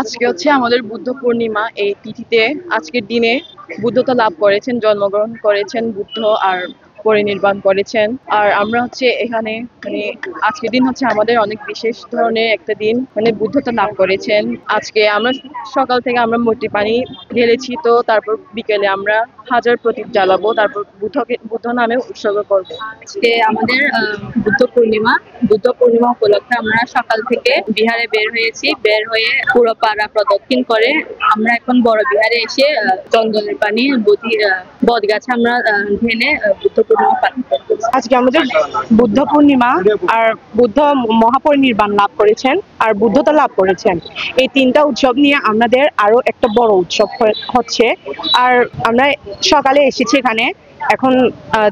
আজকে হচ্ছে আমাদের বুদ্ধ পূর্ণিমা। এই তিথিতে আজকের দিনে বুদ্ধতা লাভ করেছেন, জন্মগ্রহণ করেছেন বুদ্ধ, আর পরিনির্বাণ করেছেন। আর আমরা হচ্ছে এখানে মানে আজকের দিন হচ্ছে আমাদের অনেক বিশেষ ধরনের একটা দিন, মানে বুদ্ধতা লাভ করেছেন। আজকে আমরা সকাল থেকে আমরা মূর্তি পানি ঢেলেছি, তো তারপর বিকেলে আমরা হাজার প্রদীপ জ্বালাবো, তারপর বুদ্ধ নামে উৎসর্গ করবো। আজকে আমাদের বুদ্ধ পূর্ণিমা উপলক্ষে আমরা সকাল থেকে বিহারে বের হয়েছি। বের হয়ে পুরো পাড়া প্রদক্ষিণ করে আমরা এখন বড় বিহারে এসে চন্দনের পানি বট গাছে আমরা ঢেলে বুদ্ধ পূর্ণিমা পালন করবো। আজকে আমাদের বুদ্ধ পূর্ণিমা, আর বুদ্ধ মহাপরিনির্বাণ লাভ করেছেন আর বুদ্ধতা লাভ করেছেন। এই তিনটা উৎসব নিয়ে আমাদের আরো একটা বড় উৎসব হচ্ছে। আর আমরা সকালে এসেছি এখানে, এখন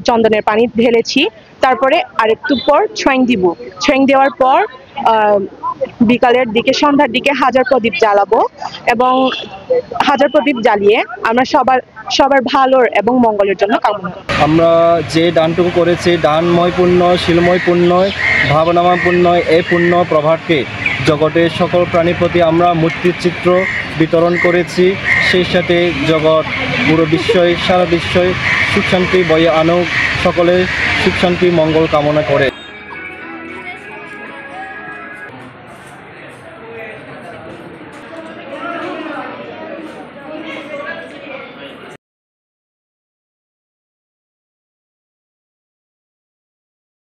চন্দনের পানি ঢেলেছি, তারপরে আরেকটু পর ছোঁয়াং দেওয়ার পর বিকালের দিকে সন্ধ্যার দিকে হাজার প্রদীপ জ্বালাবো, এবং হাজার প্রদীপ জ্বালিয়ে আমরা সবার ভালোর এবং মঙ্গলের জন্য কামনা করব। আমরা যে দানটুকু করেছি, দানময় পুণ্য, শিলময় পুণ্য, ভাবনাময় পুণ্য, এই পুণ্য প্রভাবকে জগতের সকল প্রাণীর প্রতি আমরা মূর্তির চিত্র বিতরণ করেছি। সেই সাথে জগৎ পুরো বিশ্বই, সারা বিশ্বই সুখ শান্তি বয়ে আনুক, সকলের সুখ শান্তি মঙ্গল কামনা করে।